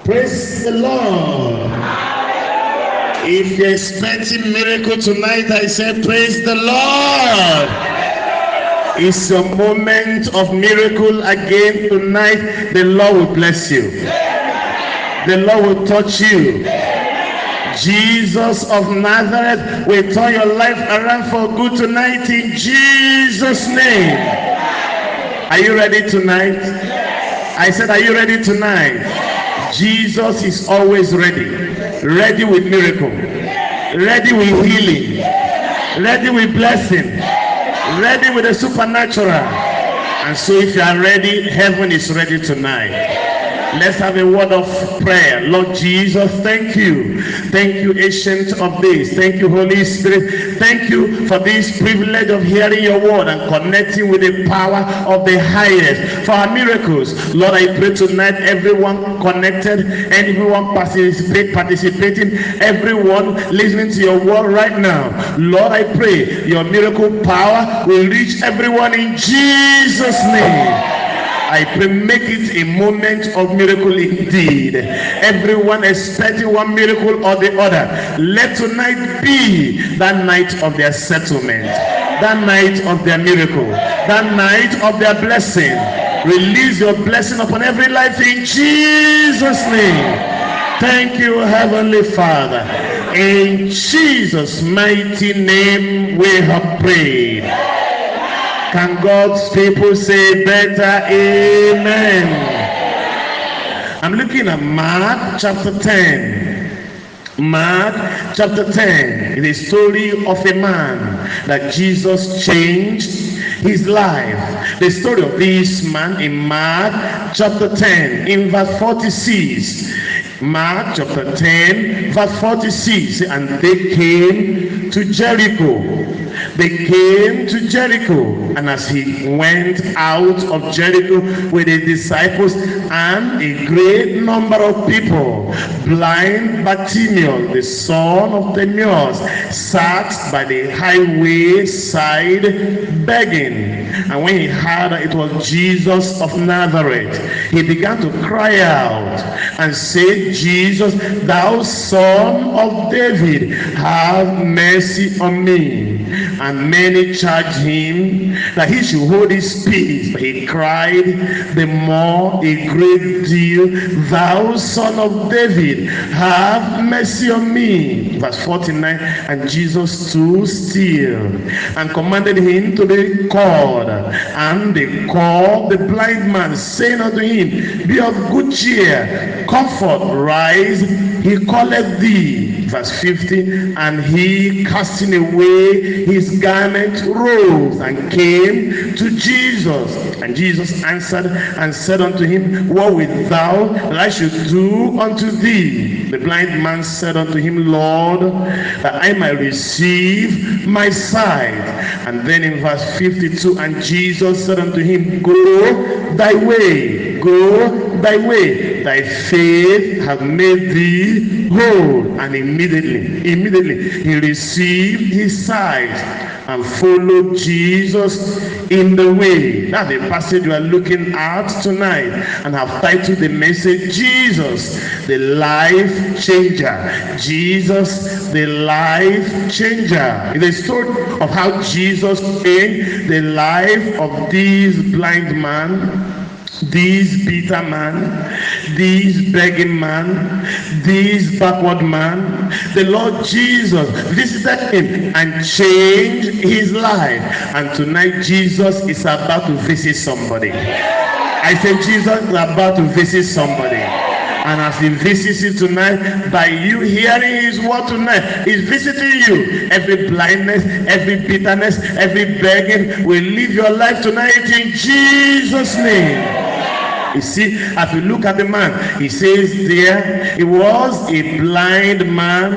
Praise the Lord. If you're expecting miracle tonight, I say praise the Lord. It's a moment of miracle again tonight. The Lord will bless you. The Lord will touch you. Jesus of Nazareth will turn your life around for good tonight in Jesus' name. Are you ready tonight? I said, are you ready tonight? Jesus is always ready. Ready with miracle. Ready with healing. Ready with blessing. Ready with the supernatural. And so if you are ready, heaven is ready tonight. Let's have a word of prayer. Lord Jesus, thank you. Thank you, Ancient of Days. Thank you, Holy Spirit. Thank you for this privilege of hearing your word and connecting with the power of the highest for our miracles. Lord, I pray tonight everyone connected, everyone participating, everyone listening to your word right now. Lord, I pray your miracle power will reach everyone in Jesus' name. I pray, make it a moment of miracle indeed. Everyone expecting one miracle or the other. Let tonight be that night of their settlement, that night of their miracle, that night of their blessing. Release your blessing upon every life in Jesus' name. Thank you, Heavenly Father. In Jesus' mighty name we have prayed. Can God's people say better amen? I'm looking at Mark chapter 10. Mark chapter 10 is a story of a man that Jesus changed his life. The story of this man in Mark chapter 10 in verse 46. Mark chapter 10 verse 46. And they came to Jericho. They came to Jericho, and as he went out of Jericho with his disciples and a great number of people, blind Bartimaeus, the son of Timaeus, sat by the highway side begging. And when he heard that it was Jesus of Nazareth, he began to cry out and say, Jesus, thou son of David, have mercy on me. And many charged him that he should hold his peace. But he cried the more a great deal, thou son of David, have mercy on me. Verse 49, and Jesus stood still and commanded him to be called. And they called the blind man, saying unto him, be of good cheer, comfort, rise, he calleth thee. Verse 50, and he, casting away his garment, rose and came to Jesus. And Jesus answered and said unto him, what wilt thou that I should do unto thee? The blind man said unto him, Lord, that I might receive my sight. And then in verse 52, and Jesus said unto him, go thy way, go thy way, thy faith hath made thee whole. And immediately he received his sight and followed Jesus in the way. That's the passage we are looking at tonight, and have titled the message, Jesus, the life changer. Jesus, the life changer. It's a story of how Jesus changed the life of this blind man, this bitter man, this begging man, this backward man. The Lord Jesus visited him and changed his life. And tonight Jesus is about to visit somebody. I say Jesus is about to visit somebody. And as he visits you tonight, by you hearing his word tonight, he's visiting you. Every blindness, every bitterness, every begging will leave your life tonight in Jesus' name. You see, as we look at the man, he says there, he was a blind man,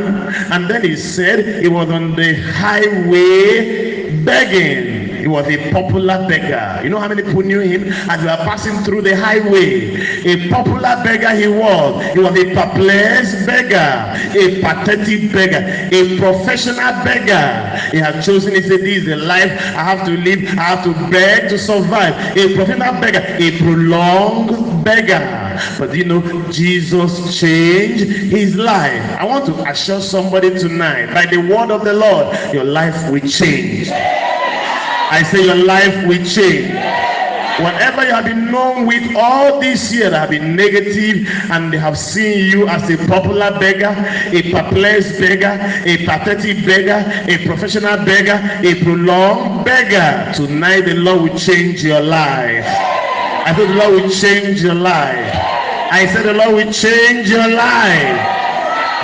and then he said he was on the highway begging. He was a popular beggar. You know how many people knew him as they were passing through the highway? A popular beggar he was. He was a perplexed beggar, a pathetic beggar, a professional beggar. He had chosen, he said, this is the life I have to live. I have to beg to survive. A professional beggar, a prolonged beggar. But Jesus changed his life. I want to assure somebody tonight, by the word of the Lord, your life will change. I say your life will change. Whatever you have been known with all this year that have been negative, and they have seen you as a popular beggar, a perplexed beggar, a pathetic beggar, a professional beggar, a prolonged beggar, tonight the Lord will change your life. I said the Lord will change your life. I said the Lord will change your life.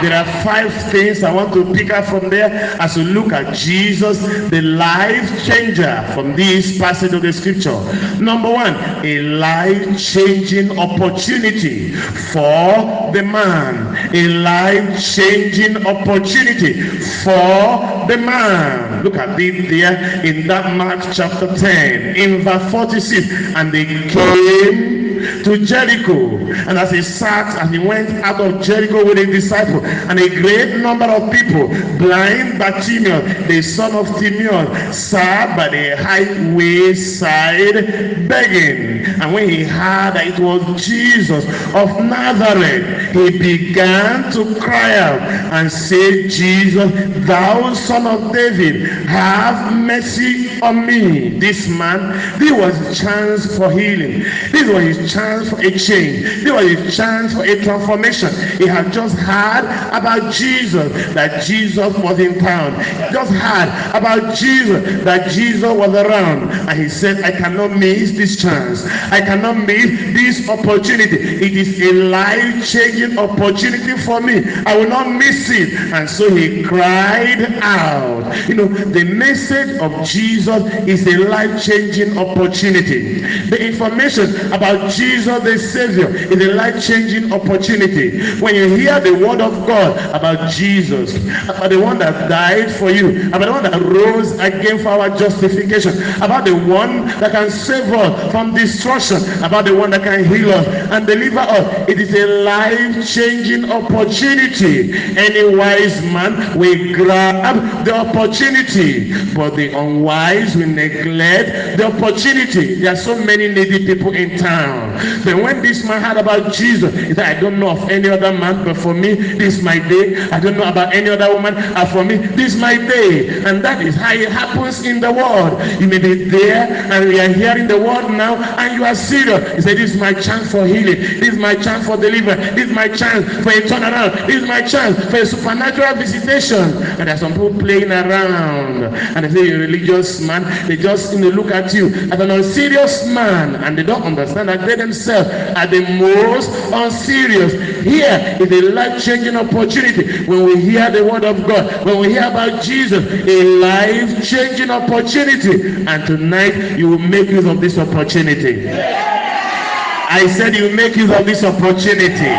There are 5 things I want to pick up from there as we look at Jesus, the life changer, from this passage of the scripture. Number 1, a life-changing opportunity for the man. A life-changing opportunity for the man. Look at it there in that Mark chapter 10, in verse 46. And they came to Jericho, and as he sat and he went out of Jericho with his disciples, and a great number of people, blind Bartimaeus, the son of Timaeus, sat by the highway side begging. And when he heard that it was Jesus of Nazareth, he began to cry out and say, Jesus, thou son of David, have mercy on me. This man, this was his chance for healing. This was his chance for a change. This was his chance for a transformation. He had just heard about Jesus, that Jesus was in town. He just heard about Jesus, that Jesus was around. And he said, I cannot miss this chance. I cannot miss this opportunity. It is a life-changing opportunity for me. I will not miss it. And so he cried out. The message of Jesus is a life-changing opportunity. The information about Jesus the Savior is a life-changing opportunity. When you hear the word of God about Jesus, about the one that died for you, about the one that rose again for our justification, about the one that can save us from destruction, about the one that can heal us and deliver us, it is a life-changing opportunity. Any wise man will grab the opportunity, but the unwise will neglect the opportunity. There are so many needy people in town. But when this man heard about Jesus, he said, I don't know of any other man, but for me, this is my day. I don't know about any other woman, and for me, this is my day. And that is how it happens in the world. You may be there, and we are hearing the word now, and you are serious. He said, this is my chance for healing. This is my chance for deliverance. This is my chance for a turnaround. This is my chance for a supernatural visitation. And there are some people playing around, and they say, you're a religious man. They just look at you as an unserious man, and they don't understand that they themselves are the most unserious. Here is a life-changing opportunity. When we hear the word of God, when we hear about Jesus, a life-changing opportunity. And tonight you will make use of this opportunity. I said you will make use of this opportunity.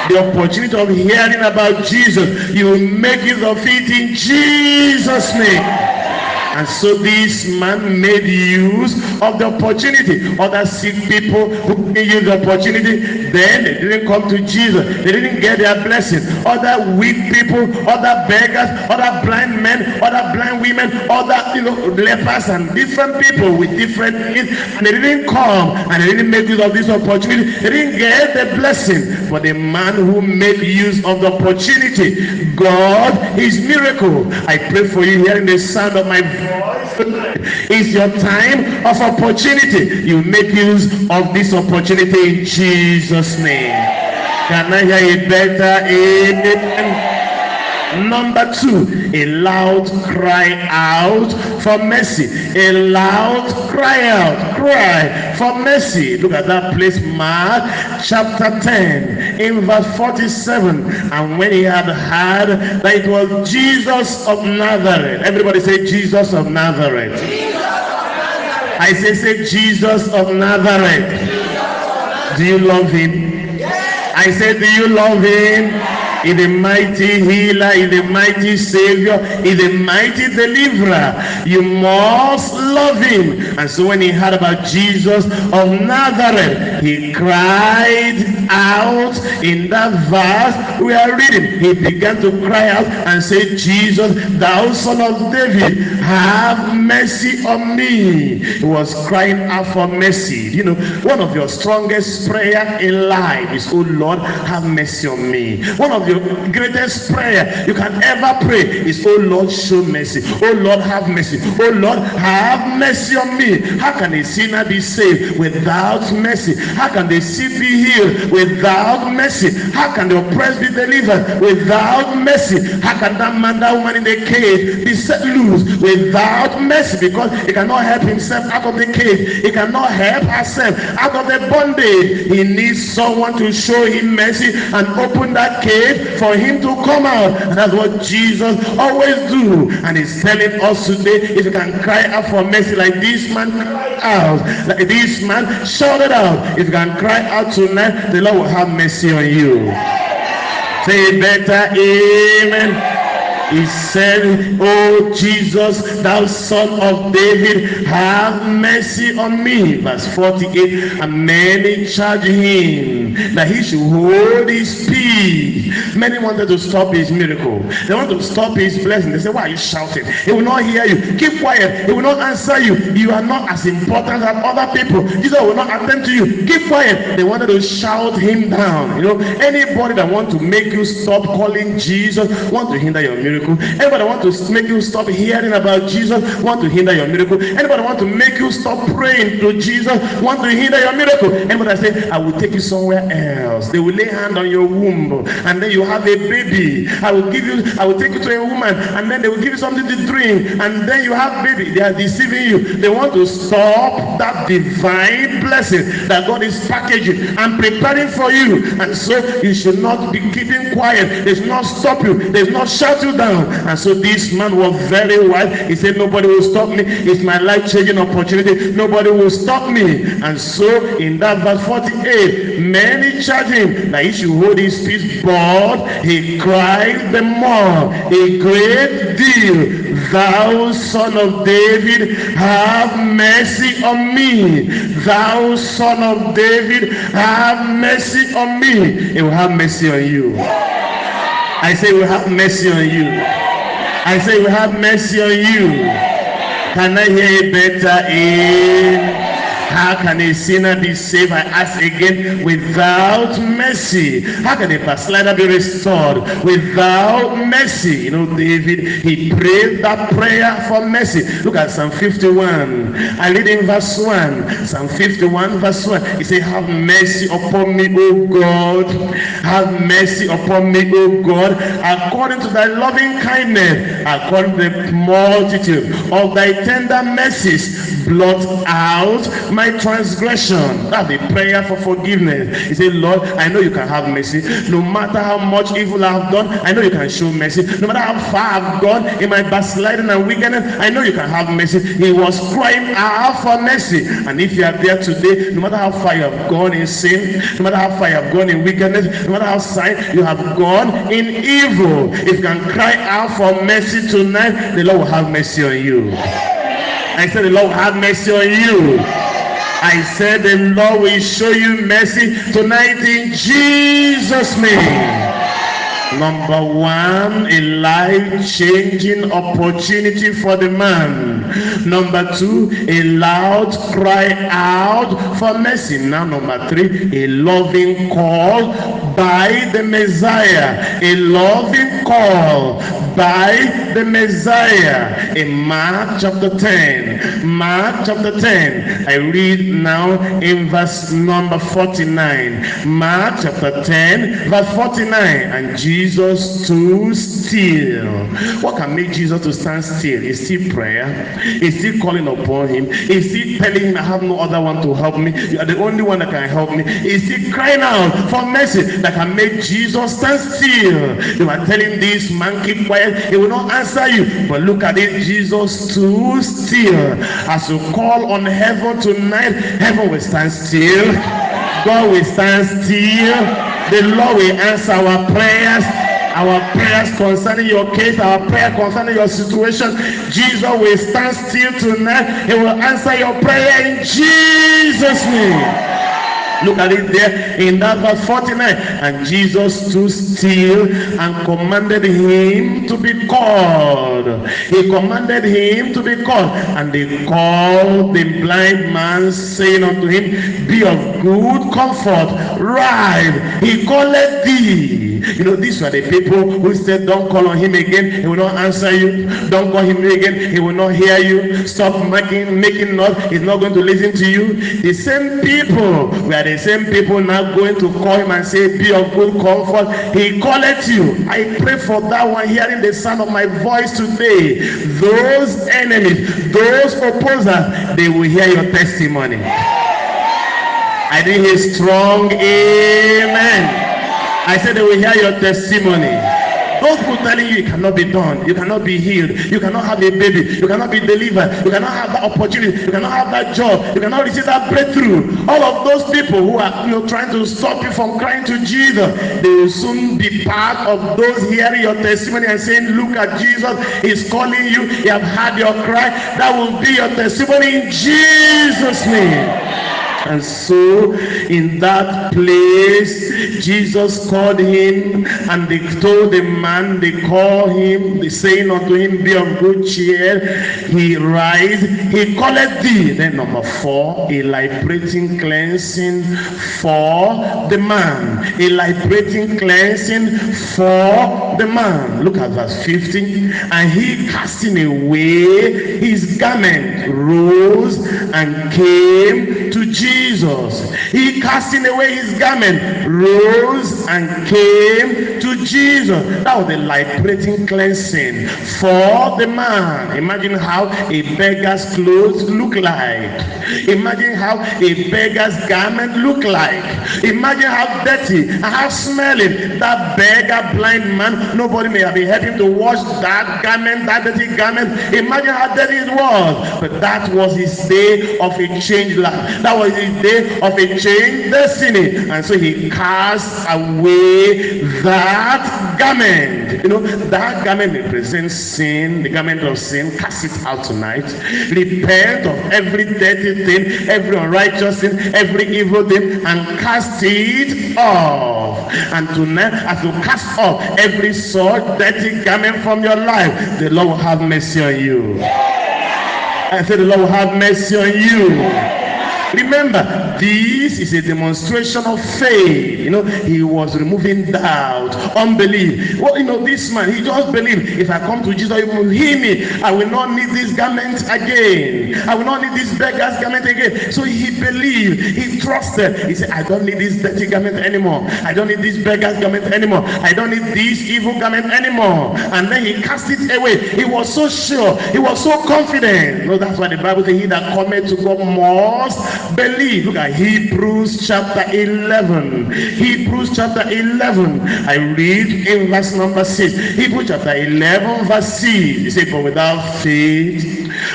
The opportunity of hearing about Jesus, you will make use of it in Jesus' name. And so this man made use of the opportunity. Other sick people who didn't use the opportunity, then they didn't come to Jesus. They didn't get their blessing. Other weak people, other beggars, other blind men, other blind women, other lepers and different people with different needs. And they didn't come and they didn't make use of this opportunity. They didn't get the blessing. But the man who made use of the opportunity, God, his miracle. I pray for you hearing the sound of my voice. It's your time of opportunity. You make use of this opportunity in Jesus' name. Can I hear it better? Amen. Number 2, a loud cry out for mercy. A loud cry for mercy. Look at that place, Mark chapter 10 in verse 47. And when he had heard that it was Jesus of Nazareth, everybody say Jesus of Nazareth. I say Jesus of Nazareth. Do you love him? I say, do you love him? He's the mighty healer, he's the mighty savior, he's the mighty deliverer. You must love him. And so when he heard about Jesus of Nazareth, he cried out in that verse we are reading. He began to cry out and say, Jesus, thou son of David, have mercy on me. He was crying out for mercy. You know, one of your strongest prayer in life is, oh Lord, have mercy on me. One of your greatest prayer you can ever pray is, oh Lord, show mercy. Oh Lord, have mercy. Oh Lord, have mercy on me. How can a sinner be saved without mercy? How can the sick be healed without mercy? How can the oppressed be delivered without mercy? How can that man, that woman in the cave be set loose without mercy? Because he cannot help himself out of the cave. He cannot help herself out of the bondage. He needs someone to show him mercy and open that cave for him to come out. And that's what Jesus always do. And he's telling us today, if you can cry out for mercy like this man cried out, like this man shouted out, if you can cry out tonight, the Lord will have mercy on you. Say it better, amen. He said, oh Jesus, thou son of David, have mercy on me. Verse 48, and many charged him that he should hold his peace. Many wanted to stop his miracle. They want to stop his blessing. They say, why are you shouting? He will not hear you. Keep quiet. He will not answer you. You are not as important as other people. Jesus will not attend to you. Keep quiet. They wanted to shout him down. You know, anybody that want to make you stop calling Jesus, want to hinder your miracle. Anybody want to make you stop hearing about Jesus, want to hinder your miracle. Anybody want to make you stop praying to Jesus, want to hinder your miracle. Anybody say, I will take you somewhere else. They will lay hand on your womb and then you have a baby. I will take you to a woman and then they will give you something to drink and then you have baby. They are deceiving you. They want to stop that divine blessing that God is packaging and preparing for you. And so you should not be keeping quiet. They should not stop you. They should not shut you down. And so this man was very wise. He said, nobody will stop me. It's my life-changing opportunity. Nobody will stop me. And so in that verse 48, many charged him that he should hold his peace, but he cried the more a great deal, thou son of David, have mercy on me. Thou son of David, have mercy on me. He will have mercy on you. I say, we have mercy on you. I say, we have mercy on you. Can I hear it better? How can a sinner be saved? I ask again, without mercy. How can a backslider be restored? Without mercy. You know, David, he prayed that prayer for mercy. Look at Psalm 51. I read in verse 1. Psalm 51 verse 1. He said, have mercy upon me, O God. Have mercy upon me, O God, according to thy loving kindness, according to the multitude of thy tender mercies, blot out my transgression. That's the prayer for forgiveness. He said, Lord, I know you can have mercy. No matter how much evil I have done, I know you can show mercy. No matter how far I've gone in my backsliding and wickedness, I know you can have mercy. He was crying out for mercy. And if you are there today, no matter how far you have gone in sin, no matter how far you have gone in wickedness, no matter how far you have gone in evil, if you can cry out for mercy tonight, the Lord will have mercy on you. I said, the Lord will have mercy on you. I said, the Lord will show you mercy tonight in Jesus' name. Number one, a life-changing opportunity for the man. Number two, a loud cry out for mercy. Now, number three, a loving call by the Messiah. A loving call by the Messiah. In Mark chapter 10. Mark chapter 10. I read now in verse number 49. Mark chapter 10, verse 49. And Jesus stood still. What can make Jesus to stand still? Is still prayer. Is still calling upon him. Is still telling him, I have no other one to help me. You are the only one that can help me. Is still crying out for mercy that can make Jesus stand still. They were telling this man, keep quiet. He will not answer you. But look at it. Jesus stood still. As you call on heaven tonight, heaven will stand still. God will stand still. The Lord will answer our prayers. Our prayers concerning your case, our prayer concerning your situation, Jesus will stand still tonight. He will answer your prayer in Jesus' name. Look at it there in that verse 49. And Jesus stood still and commanded him to be called. He commanded him to be called. And they called the blind man, saying unto him, Be of good comfort, rise, he calleth thee. You know, these were the people who said, don't call on him again, he will not answer you. Don't call him again, he will not hear you. Stop making noise, he's not going to listen to you. The same people were the same people now going to call him and say, be of good comfort, he calleth you. I pray for that one hearing the sound of my voice today. Those enemies, those opposers, they will hear your testimony. I didn't hear strong amen. I said they will hear your testimony. Those people telling you it cannot be done, you cannot be healed, you cannot have a baby, you cannot be delivered, you cannot have that opportunity, you cannot have that job, you cannot receive that breakthrough. All of those people who are trying to stop you from crying to Jesus, they will soon be part of those hearing your testimony and saying, look at Jesus, he's calling you, he have heard your cry. That will be your testimony in Jesus' name. And so in that place Jesus called him, and they told the man, they called him, they saying unto him, be of good cheer, he rise, he calleth thee. Then number 4, a liberating cleansing for the man. A liberating cleansing for the man. Look at verse 15. And he, casting away his garment, rose and came to Jesus. He, casting away his garment, rose and came to Jesus. That was the liberating cleansing for the man. Imagine how a beggar's clothes look like. Imagine how a beggar's garment look like. Imagine how dirty and how smelling that beggar blind man. Nobody may have been helping to wash that garment, that dirty garment. Imagine how dirty it was. But that was his day of a changed life. That was his day of a changed destiny. And so he cast away that garment. You know, that garment represents sin, the garment of sin. Cast it out tonight. Repent of every dirty thing, every unrighteous thing, every evil thing, and cast it off. And tonight, as you cast off every such dirty garment from your life, the Lord will have mercy on you. I said the Lord will have mercy on you. Remember, this is a demonstration of faith. You know, he was removing doubt, unbelief. Well, you know, this man, he just believed, if I come to Jesus, he will heal me. I will not need this garment again. I will not need this beggar's garment again. So he believed, he trusted. He said, I don't need this dirty garment anymore. I don't need this beggar's garment anymore. I don't need this evil garment anymore. And then he cast it away. He was so sure. He was so confident. No, that's why the Bible says, he that cometh to God must believe. Look at Hebrews chapter 11. Hebrews chapter 11. I read in verse number 6. Hebrews chapter 11 verse 6. It says, but without faith,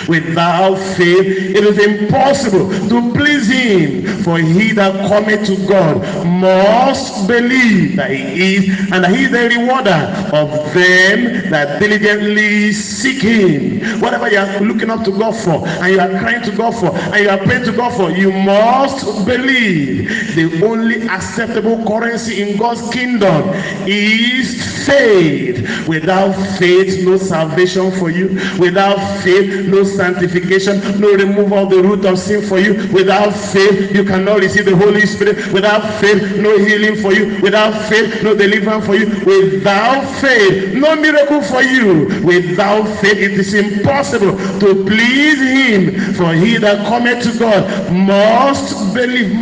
it is impossible to please him. For he that cometh to God must believe that he is, and that he is the rewarder of them that diligently seek him. Whatever you are looking up to God for, and you are crying to God for, and you are praying to God for, you must believe. The only acceptable currency in God's kingdom is faith. Without faith, no salvation for you. Without faith, no sanctification, no removal of the root of sin for you. Without faith, you cannot receive the Holy Spirit. Without faith, no healing for you. Without faith, no deliverance for you. Without faith, no miracle for you. Without faith, it is impossible to please him. For he that cometh to God must believe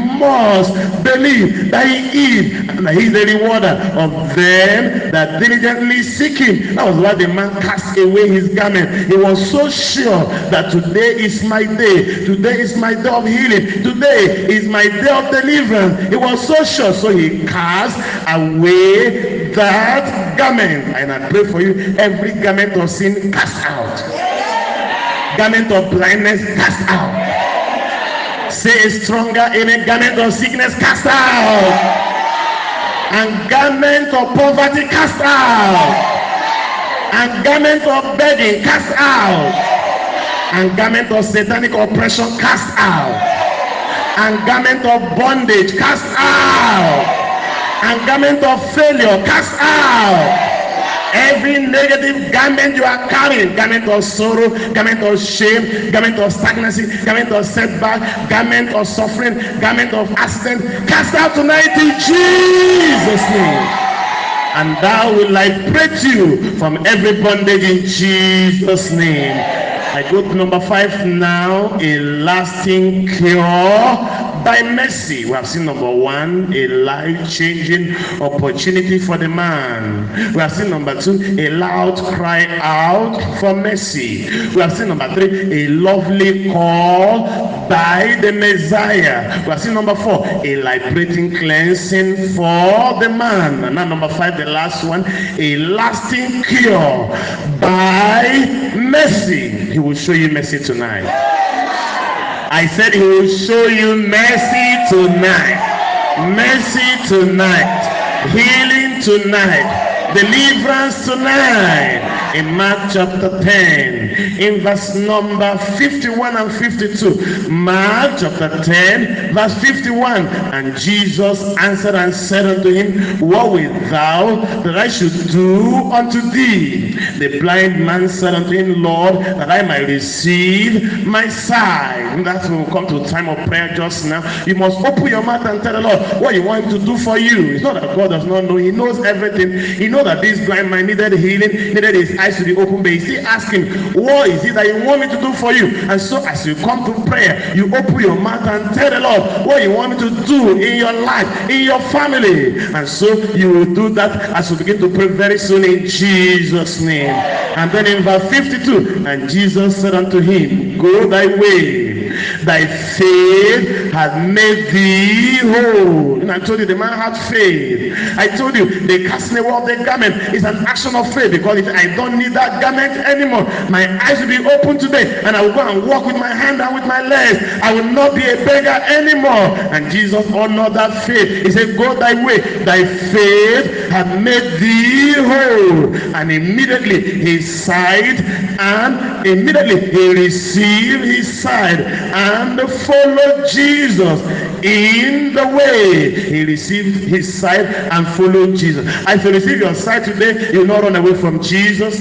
that he is, and that he is the rewarder of them that diligently seek him. That was why the man cast away his garment. He was so sure that today is my day. Today is my day of healing. Today is my day of deliverance. He was so sure, so he cast away that garment. And I pray for you, every garment of sin, cast out. Garment of blindness, cast out. Say stronger, amen. Garment of sickness, cast out. And garment of poverty, cast out. And garment of begging, cast out. And garment of satanic oppression, cast out. And garment of bondage, cast out. And garment of failure, cast out. Every negative garment you are carrying, garment of sorrow, garment of shame, garment of stagnancy, garment of setback, garment of suffering, garment of accident, cast out tonight in Jesus' name. And thou will liberate you from every bondage in Jesus' name. I go to number 5 now, a lasting cure by mercy. We have seen number 1, a life-changing opportunity for the man. We have seen number 2, a loud cry out for mercy. We have seen number 3, a lovely call by the Messiah. We have seen number 4, a liberating cleansing for the man. And now number 5, the last one, a lasting cure by mercy. He will show you mercy tonight. I said he will show you mercy tonight. Mercy tonight. Healing tonight. Deliverance tonight. In Mark chapter 10, in verse number 51 and 52. Mark chapter 10, verse 51. And Jesus answered and said unto him, what wilt thou that I should do unto thee? The blind man said unto him, Lord, that I might receive my sight. And that's when we come to a time of prayer just now. You must open your mouth and tell the Lord what you want to do for you. It's not that God does not know. He knows everything. He knows that this blind man needed healing, needed his eyes to be open, but he's still asking, what is it that you want me to do for you? And so as you come to prayer, you open your mouth and tell the Lord what you want me to do in your life, in your family. And so you will do that as we begin to pray very soon in Jesus' name. And then in verse 52, and Jesus said unto him, go thy way, thy faith has made thee whole. And I told you the man had faith. I told you the casting away of the garment is an action of faith, because if I don't need that garment anymore, my eyes will be open today, and I will go and walk with my hand and with my legs. I will not be a beggar anymore. And Jesus honored that faith. He said, go thy way, thy faith hath made thee whole. And immediately he sighed, and immediately he received his sight and followed Jesus in the way. He received his sight and followed Jesus. As you receive your sight today, you will not run away from Jesus.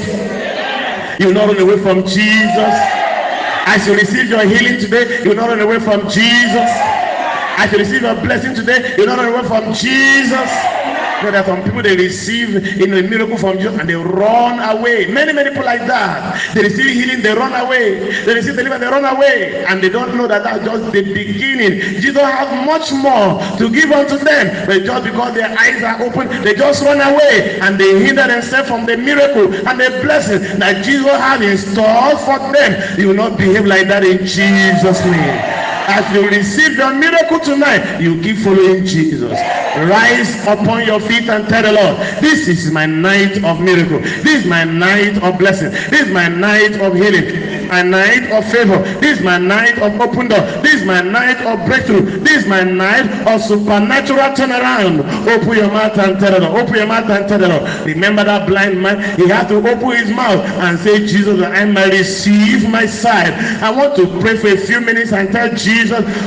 You will not run away from Jesus. As you receive your healing today, you will not run away from Jesus. As you receive your blessing today, you will not run away from Jesus. There are some people, they receive a miracle from you and they run away. Many people like that. They receive healing, they run away. They receive deliverance, they run away. And they don't know that that's just the beginning. Jesus has much more to give unto them. But just because their eyes are open, they just run away. And they hinder themselves from the miracle and the blessing that Jesus has in store for them. You will not behave like that in Jesus' name. As you receive your miracle tonight, you keep following Jesus. Rise upon your feet and tell the Lord, this is my night of miracle. This is my night of blessing. This is my night of healing. My night of favor. This is my night of open door. This is my night of breakthrough. This is my night of supernatural turnaround. Open your mouth and tell the Lord. Open your mouth and tell the Lord. Remember that blind man? He had to open his mouth and say, Jesus, I might receive my sight. I want to pray for a few minutes and tell Jesus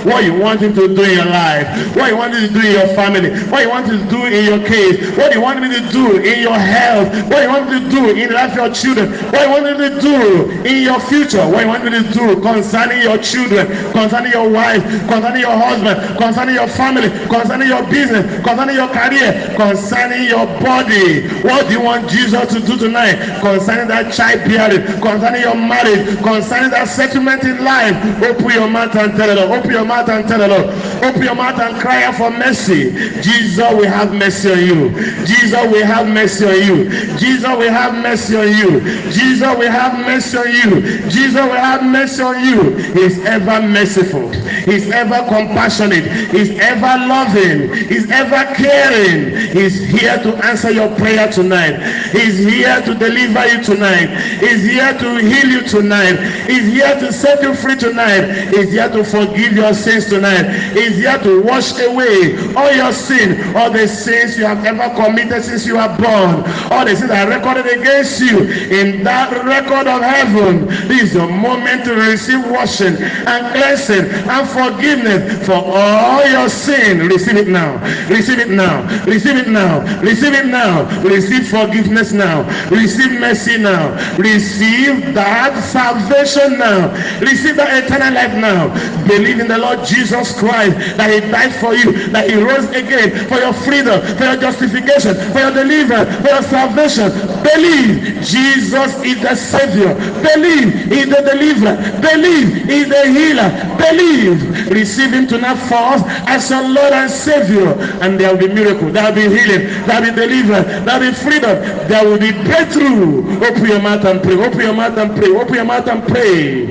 what you want him to do in your life, what you want him to do in your family, what you want him to do in your case, what you want him to do in your health, what you want him to do in the life of your children, what you want him to do in your future, what you want him to do concerning your children, concerning your wife, concerning your husband, concerning your family, concerning your business, concerning your career, concerning your body. What do you want Jesus to do tonight concerning that childbearing, concerning your marriage, concerning that settlement in life? Open your mouth and tell the Lord. Open your mouth and tell the Lord. Open your mouth and cry out for mercy. Jesus will have mercy on you. Jesus will have mercy on you. Jesus will have mercy on you. Jesus will have mercy on you. Jesus Jesus will have mercy on you. He's ever merciful. He's ever compassionate. He's ever loving. He's ever caring. He's here to answer your prayer tonight. He's here to deliver you tonight. He's here to heal you tonight. He's here to set you free tonight. He's here to forgive your sins tonight. He's here to wash away all your sin, all the sins you have ever committed since you were born, all the sins that are recorded against you in that record of heaven. This is your moment to receive washing and cleansing and forgiveness for all your sin. Receive it now. Receive it now. Receive it now. Receive it now. Receive forgiveness now. Receive mercy now. Receive that salvation now. Receive that eternal life now. Believe in the Lord Jesus Christ, that he died for you, that he rose again for your freedom, for your justification, for your deliverance, for your salvation. Believe Jesus is the Savior. Believe he is the deliverer. Believe he is the healer. Believe. Receive him tonight first as your Lord and Savior, and there will be miracle, there will be healing, there will be deliverance, there will be freedom, there will be breakthrough. Open your mouth and pray. Open your mouth and pray. Open your mouth and pray.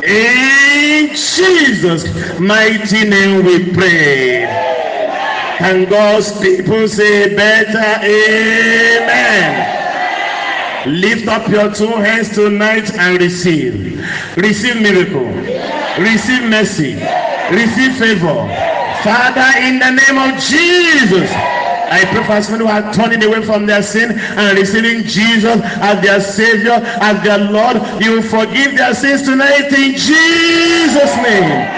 In Jesus' mighty name we pray. And God's people say better amen. Lift up your two hands tonight and receive. Receive miracle. Receive mercy. Receive favor. Father, in the name of Jesus, I pray for someone who are turning away from their sin and receiving Jesus as their Savior, as their Lord. You will forgive their sins tonight in Jesus' name.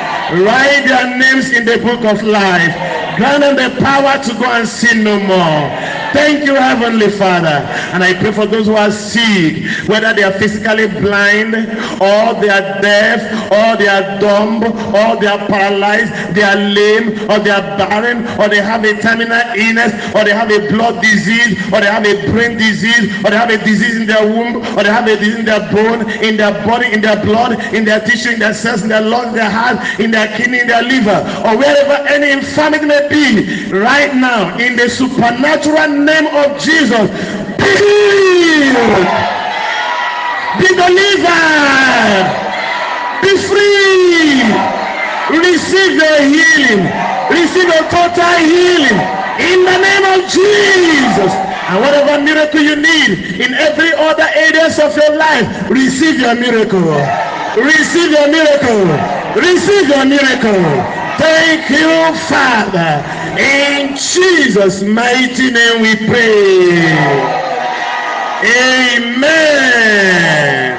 Write their names in the book of life. Grant them the power to go and sin no more. Thank you, Heavenly Father. And I pray for those who are sick, whether they are physically blind, or they are deaf, or they are dumb, or they are paralyzed, they are lame, or they are barren, or they have a terminal illness, or they have a blood disease, or they have a brain disease, or they have a disease in their womb, or they have a disease in their bone, in their body, in their blood, in their tissue, in their cells, in their lungs, in their heart, in their kidney, in their liver, or wherever any infirmity may be, right now, in the supernatural name of Jesus, be healed, be delivered, be free, receive your healing, receive your total healing in the name of Jesus. And whatever miracle you need in every other areas of your life, receive your miracle, receive your miracle, receive your miracle. Thank you, Father. In Jesus' mighty name we pray. Amen.